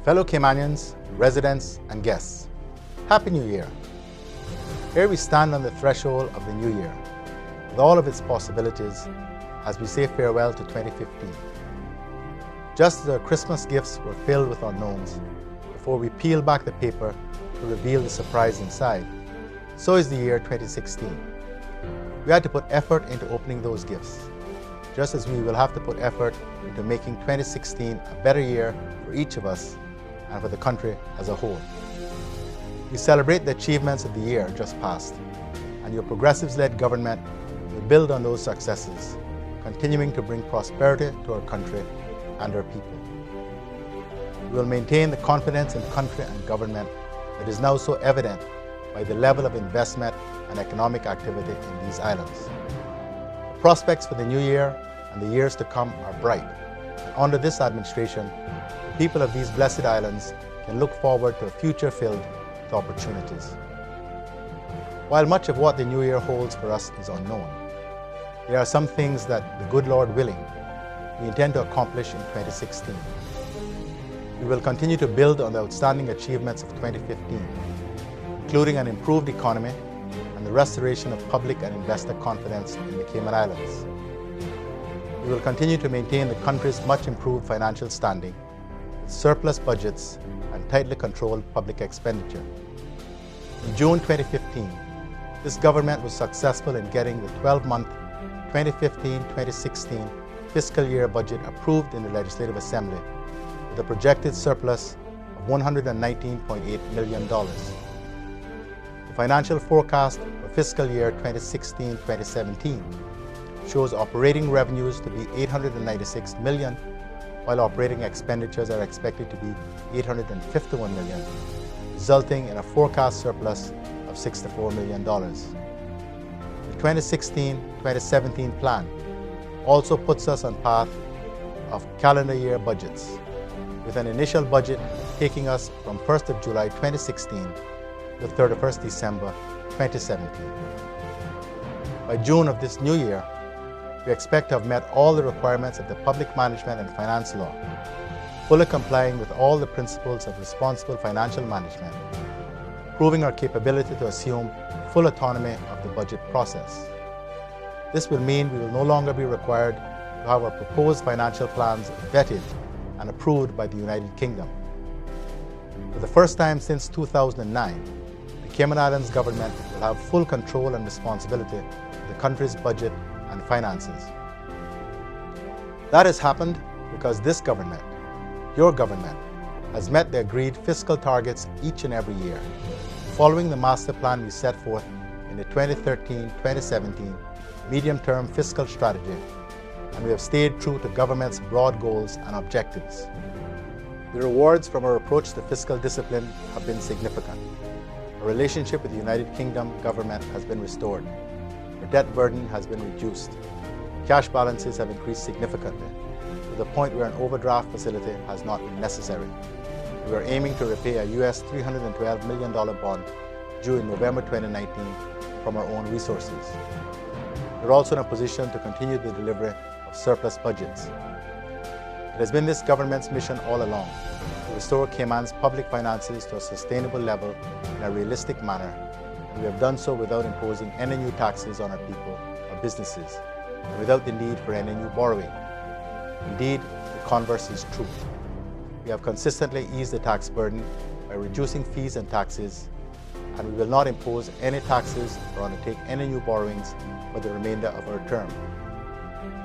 Fellow Caymanians, residents and guests, Happy New Year! Here we stand on the threshold of the new year, with all of its possibilities as we say farewell to 2015. Just as our Christmas gifts were filled with unknowns before we peel back the paper to reveal the surprise inside, so is the year 2016. We had to put effort into opening those gifts, just as we will have to put effort into making 2016 a better year for each of us and for the country as a whole. We celebrate the achievements of the year just past, and your Progressives-led government will build on those successes, continuing to bring prosperity to our country and our people. We will maintain the confidence in country and government that is now so evident by the level of investment and economic activity in these islands. The prospects for the new year and the years to come are bright. And under this administration, the people of these blessed islands can look forward to a future filled with opportunities. While much of what the new year holds for us is unknown, there are some things that, the good Lord willing, we intend to accomplish in 2016. We will continue to build on the outstanding achievements of 2015, including an improved economy and the restoration of public and investor confidence in the Cayman Islands. We will continue to maintain the country's much improved financial standing with surplus budgets and tightly controlled public expenditure. In June 2015, this government was successful in getting the 12-month 2015-2016 fiscal year budget approved in the Legislative Assembly with a projected surplus of $119.8 million. The financial forecast for fiscal year 2016-2017 shows operating revenues to be $896 million, while operating expenditures are expected to be $851 million, resulting in a forecast surplus of $64 million. The 2016-2017 plan also puts us on path of calendar year budgets, with an initial budget taking us from 1st of July 2016 to 31st December 2017. By June of this new year, we expect to have met all the requirements of the Public Management and Finance Law, fully complying with all the principles of responsible financial management, proving our capability to assume full autonomy of the budget process. This will mean we will no longer be required to have our proposed financial plans vetted and approved by the United Kingdom. For the first time since 2009, the Cayman Islands government will have full control and responsibility for the country's budget and finances. That has happened because this government, your government, has met the agreed fiscal targets each and every year, following the master plan we set forth in the 2013-2017 medium-term fiscal strategy, and we have stayed true to government's broad goals and objectives. The rewards from our approach to fiscal discipline have been significant. Our relationship with the United Kingdom government has been restored. Our debt burden has been reduced. Cash balances have increased significantly, to the point where an overdraft facility has not been necessary. We are aiming to repay a US $312 million bond due in November 2019 from our own resources. We are also in a position to continue the delivery of surplus budgets. It has been this government's mission all along to restore Cayman's public finances to a sustainable level in a realistic manner, and we have done so without imposing any new taxes on our people or businesses, and without the need for any new borrowing. Indeed, the converse is true. We have consistently eased the tax burden by reducing fees and taxes, and we will not impose any taxes or undertake any new borrowings for the remainder of our term.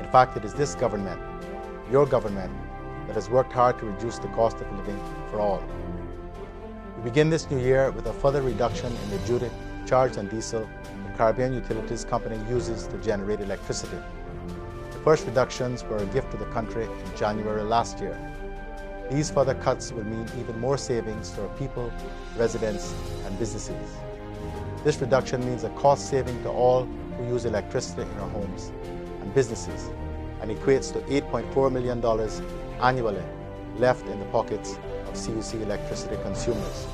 In fact, it is this government, your government, that has worked hard to reduce the cost of living for all. We begin this new year with a further reduction in the duty charged on diesel the Caribbean Utilities Company uses to generate electricity. The first reductions were a gift to the country in January last year. These further cuts will mean even more savings to our people, residents, and businesses. This reduction means a cost saving to all who use electricity in our homes and businesses, and equates to $8.4 million annually left in the pockets of CUC electricity consumers.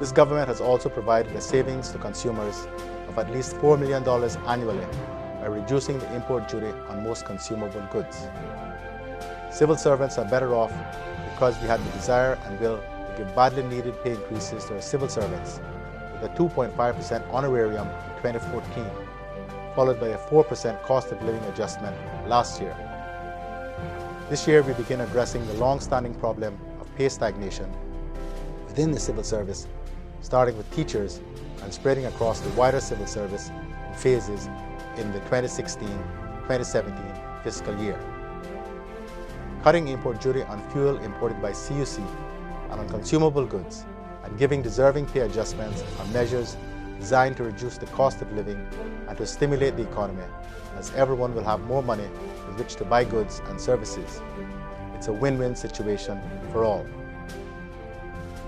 This government has also provided a savings to consumers of at least $4 million annually by reducing the import duty on most consumable goods. Civil servants are better off because we had the desire and will to give badly needed pay increases to our civil servants, with a 2.5% honorarium in 2014, followed by a 4% cost of living adjustment last year. This year we begin addressing the long-standing problem of pay stagnation within the civil service, starting with teachers and spreading across the wider civil service in phases in the 2016-2017 fiscal year. Cutting import duty on fuel imported by CUC and on consumable goods and giving deserving pay adjustments are measures designed to reduce the cost of living and to stimulate the economy, as everyone will have more money with which to buy goods and services. It's a win-win situation for all.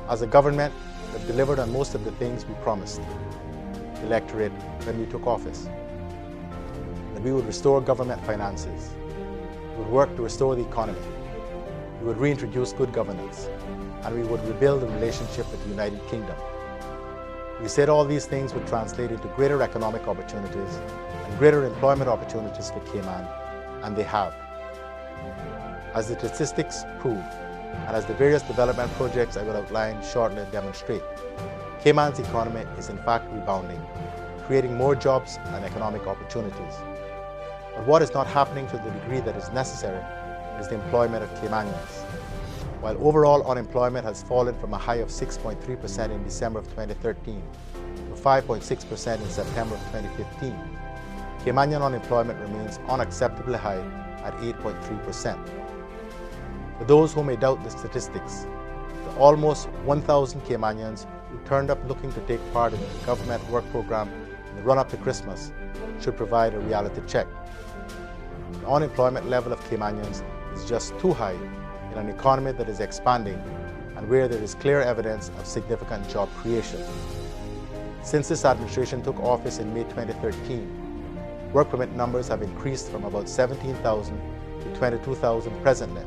As a government, we have delivered on most of the things we promised the electorate when we took office. That we would restore government finances. We would work to restore the economy. We would reintroduce good governance. And we would rebuild the relationship with the United Kingdom. We said all these things would translate into greater economic opportunities and greater employment opportunities for Cayman, and they have. As the statistics prove, and as the various development projects I will outline shortly demonstrate, Cayman's economy is in fact rebounding, creating more jobs and economic opportunities. But what is not happening to the degree that is necessary is the employment of Caymanians. While overall unemployment has fallen from a high of 6.3% in December of 2013 to 5.6% in September of 2015, Caymanian unemployment remains unacceptably high at 8.3%. For those who may doubt the statistics, the almost 1,000 Caymanians who turned up looking to take part in the government work program in the run-up to Christmas should provide a reality check. The unemployment level of Caymanians is just too high in an economy that is expanding and where there is clear evidence of significant job creation. Since this administration took office in May 2013, work permit numbers have increased from about 17,000 to 22,000 presently.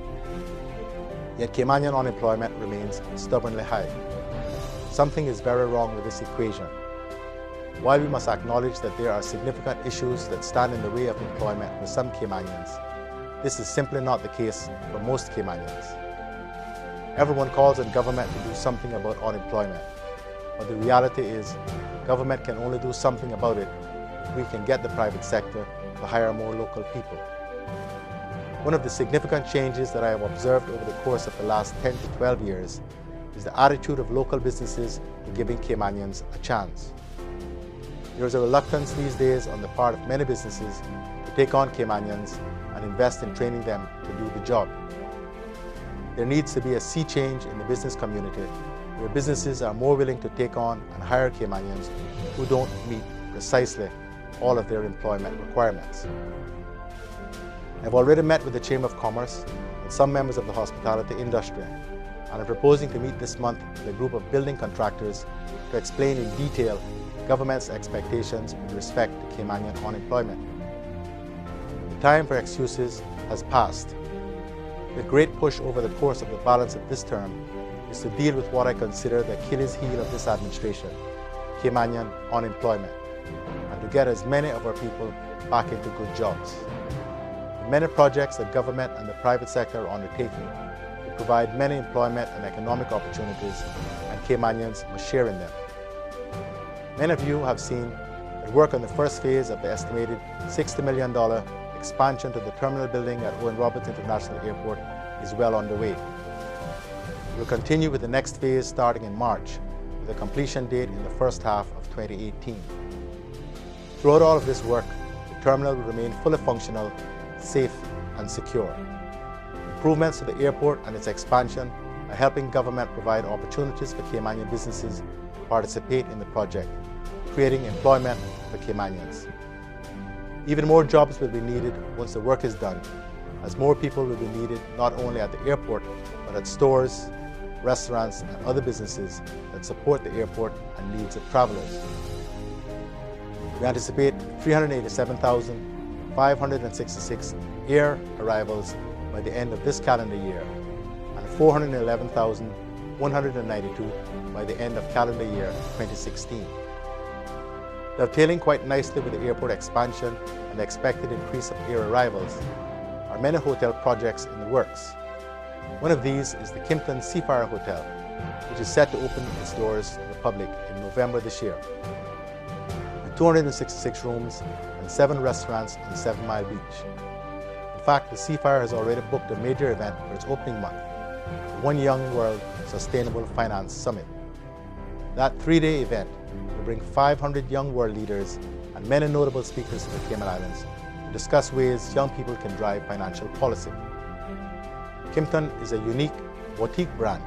Yet Caymanian unemployment remains stubbornly high. Something is very wrong with this equation. While we must acknowledge that there are significant issues that stand in the way of employment for some Caymanians, this is simply not the case for most Caymanians. Everyone calls on government to do something about unemployment, but the reality is government can only do something about it if we can get the private sector to hire more local people. One of the significant changes that I have observed over the course of the last 10 to 12 years is the attitude of local businesses to giving Caymanians a chance. There is a reluctance these days on the part of many businesses to take on Caymanians and invest in training them to do the job. There needs to be a sea change in the business community where businesses are more willing to take on and hire Caymanians who don't meet precisely all of their employment requirements. I've already met with the Chamber of Commerce and some members of the hospitality industry, and I'm proposing to meet this month with a group of building contractors to explain in detail the government's expectations with respect to Caymanian unemployment. The time for excuses has passed. The great push over the course of the balance of this term is to deal with what I consider the Achilles heel of this administration, Caymanian unemployment, and to get as many of our people back into good jobs. The many projects that government and the private sector are undertaking will provide many employment and economic opportunities, and Caymanians must share in them. Many of you have seen that work on the first phase of the estimated $60 million expansion to the terminal building at Owen Roberts International Airport is well underway. We will continue with the next phase starting in March, with a completion date in the first half of 2018. Throughout all of this work, the terminal will remain fully functional, safe and secure. Improvements to the airport and its expansion are helping government provide opportunities for Caymanian businesses to participate in the project, creating employment for Caymanians. Even more jobs will be needed once the work is done, as more people will be needed not only at the airport, but at stores, restaurants and other businesses that support the airport and needs of travelers. We anticipate 387,566 air arrivals by the end of this calendar year and 411,192 by the end of calendar year 2016. Dovetailing quite nicely with the airport expansion and the expected increase of air arrivals are many hotel projects in the works. One of these is the Kimpton Seafire Hotel, which is set to open its doors to the public in November this year. With 266 rooms and 7 restaurants on 7 Mile Beach. In fact, the Seafire has already booked a major event for its opening month, the One Young World Sustainable Finance Summit. That 3-day event will bring 500 young world leaders and many notable speakers to the Cayman Islands to discuss ways young people can drive financial policy. Kimpton is a unique boutique brand.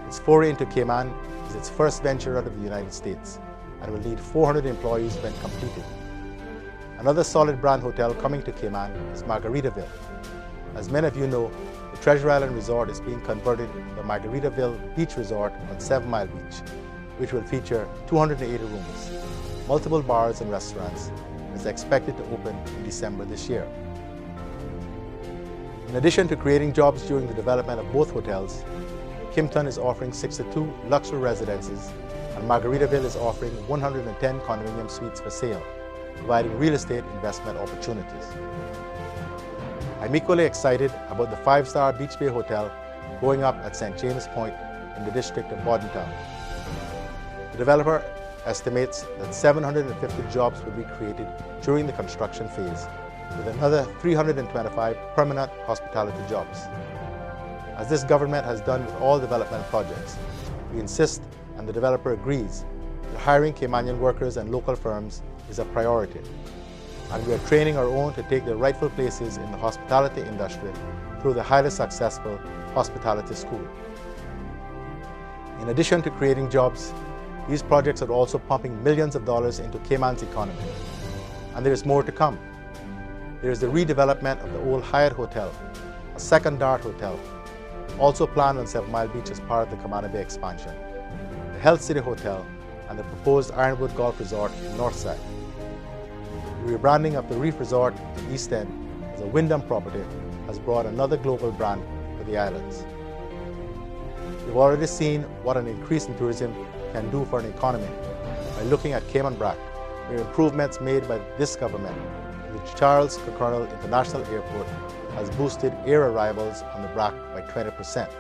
Its foray into Cayman is its first venture out of the United States and will need 400 employees when completed. Another solid brand hotel coming to Cayman is Margaritaville. As many of you know, the Treasure Island Resort is being converted to the Margaritaville Beach Resort on 7 Mile Beach, which will feature 280 rooms, multiple bars and restaurants, and is expected to open in December this year. In addition to creating jobs during the development of both hotels, Kimpton is offering 62 luxury residences and Margaritaville is offering 110 condominium suites for sale, providing real estate investment opportunities. I'm equally excited about the 5-star Beach Bay Hotel going up at St. James Point in the district of Bordentown. The developer estimates that 750 jobs will be created during the construction phase, with another 325 permanent hospitality jobs. As this government has done with all development projects, we insist, and the developer agrees, that hiring Caymanian workers and local firms is a priority, and we are training our own to take their rightful places in the hospitality industry through the highly successful Hospitality School. In addition to creating jobs, these projects are also pumping millions of dollars into Cayman's economy, and there is more to come. There is the redevelopment of the old Hyatt Hotel, a second Dart Hotel, also planned on 7 Mile Beach as part of the Camana Bay expansion, the Health City Hotel, and the proposed Ironwood Golf Resort in Northside. The rebranding of the Reef Resort in East End as a Wyndham property has brought another global brand to the islands. We've already seen what an increase in tourism can do for an economy by looking at Cayman Brac, where improvements made by this government to the Charles Cockernell International Airport has boosted air arrivals on the Brac by 20%.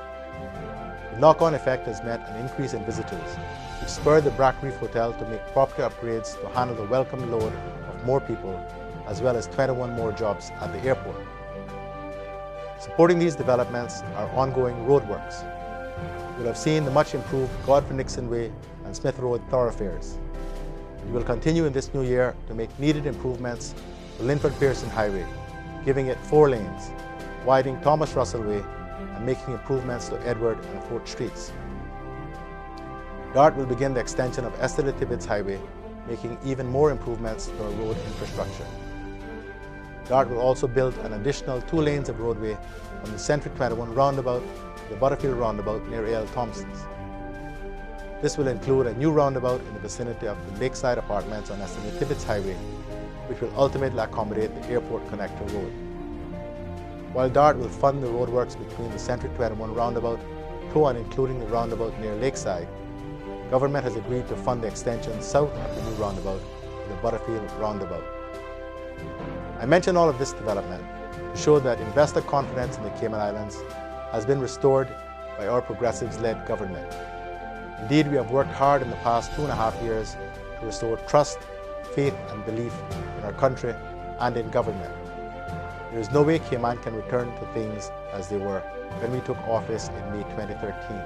The knock-on effect has meant an increase in visitors, which spurred the Brac Reef Hotel to make property upgrades to handle the welcome load of more people, as well as 21 more jobs at the airport. Supporting these developments are ongoing roadworks. You will have seen the much improved Godfrey Nixon Way and Smith Road thoroughfares. You will continue in this new year to make needed improvements to Linford Pearson Highway, giving it 4 lanes, widening Thomas Russell Way, and making improvements to Edward and 4th Streets. DART will begin the extension of Esther Tibbetts Highway, making even more improvements to our road infrastructure. DART will also build an additional 2 lanes of roadway from the Century 21 roundabout to the Butterfield roundabout near A.L. Thompson's. This will include a new roundabout in the vicinity of the Lakeside Apartments on Esther Tibbetts Highway, which will ultimately accommodate the Airport Connector Road. While DART will fund the roadworks between the Century 21 roundabout to and including the roundabout near Lakeside, government has agreed to fund the extension south of the new roundabout to the Butterfield roundabout. I mention all of this development to show that investor confidence in the Cayman Islands has been restored by our Progressives-led government. Indeed, we have worked hard in the past 2.5 years to restore trust, faith and belief in our country and in government. There is no way Cayman can return to things as they were when we took office in May 2013.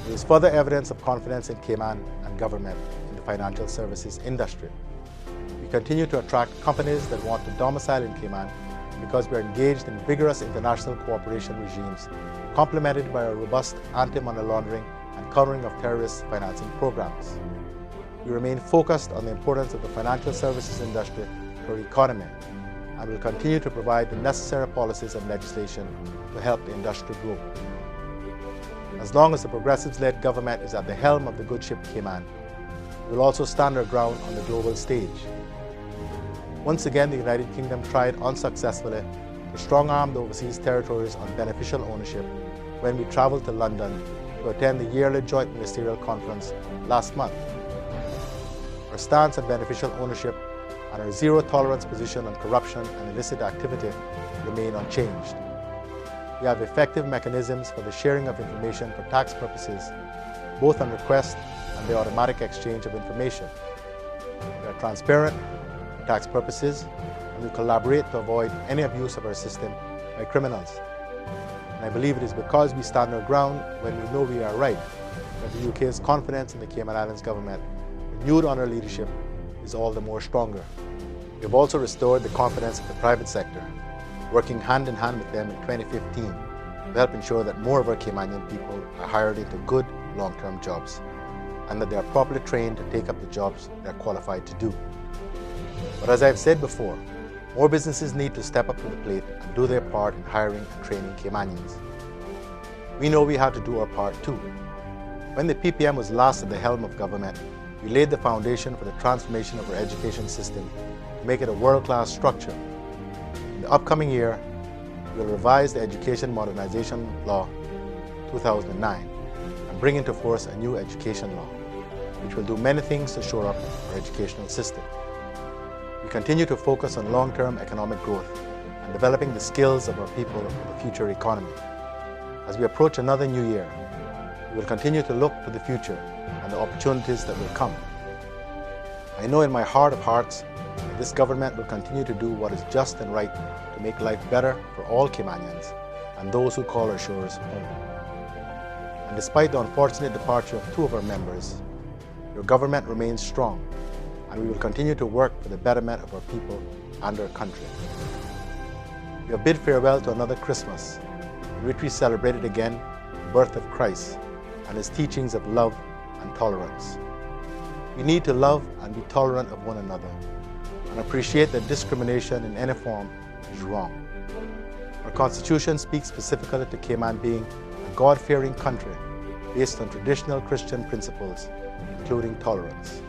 There is further evidence of confidence in Cayman and government in the financial services industry. We continue to attract companies that want to domicile in Cayman because we are engaged in vigorous international cooperation regimes, complemented by our robust anti-money laundering and countering of terrorist financing programs. We remain focused on the importance of the financial services industry to our economy and will continue to provide the necessary policies and legislation to help the industry grow. As long as the Progressives-led government is at the helm of the good ship Cayman, we will also stand our ground on the global stage. Once again, the United Kingdom tried unsuccessfully to strong-arm the overseas territories on beneficial ownership when we travelled to London to attend the yearly Joint Ministerial Conference last month. Our stance on beneficial ownership and our zero-tolerance position on corruption and illicit activity remain unchanged. we have effective mechanisms for the sharing of information for tax purposes, both on request and the automatic exchange of information. We are transparent for tax purposes, and we collaborate to avoid any abuse of our system by criminals. And I believe it is because we stand our ground when we know we are right that the UK's confidence in the Cayman Islands government, renewed on our leadership, is all the more stronger. We have also restored the confidence of the private sector, working hand in hand with them in 2015 to help ensure that more of our Caymanian people are hired into good long-term jobs and that they are properly trained to take up the jobs they are qualified to do. But as I have said before, more businesses need to step up to the plate and do their part in hiring and training Caymanians. We know we have to do our part too. When the PPM was last at the helm of government, we laid the foundation for the transformation of our education system to make it a world-class structure. In the upcoming year, we will revise the Education Modernization Law 2009 and bring into force a new education law, which will do many things to shore up our educational system. We continue to focus on long-term economic growth and developing the skills of our people for the future economy. As we approach another new year, we will continue to look to the future and the opportunities that will come. I know in my heart of hearts that this government will continue to do what is just and right to make life better for all Caymanians and those who call our shores home. And despite the unfortunate departure of two of our members, your government remains strong, and we will continue to work for the betterment of our people and our country. We have bid farewell to another Christmas, in which we celebrated again the birth of Christ and his teachings of love and tolerance. We need to love and be tolerant of one another and appreciate that discrimination in any form is wrong. Our Constitution speaks specifically to Cayman being a God-fearing country based on traditional Christian principles, including tolerance.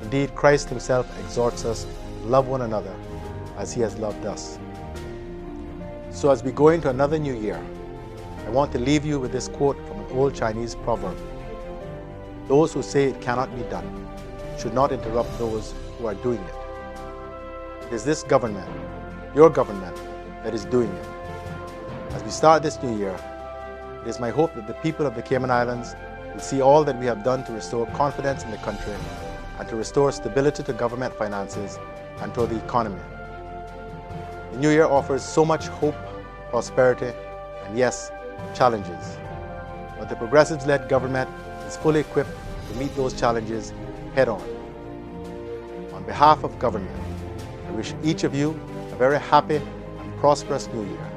Indeed, Christ himself exhorts us to love one another as he has loved us. So as we go into another new year, I want to leave you with this quote from an old Chinese proverb. Those who say it cannot be done should not interrupt those who are doing it. It is this government, your government, that is doing it. As we start this new year, it is my hope that the people of the Cayman Islands will see all that we have done to restore confidence in the country and to restore stability to government finances and to the economy. The new year offers so much hope, prosperity, and yes, challenges. But the Progressives-led government is fully equipped to meet those challenges head-on. On behalf of government, I wish each of you a very happy and prosperous new year.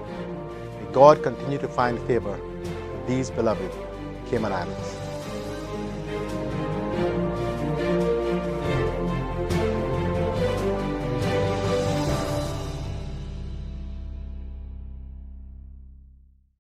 May God continue to find favor with these beloved Cayman Islands.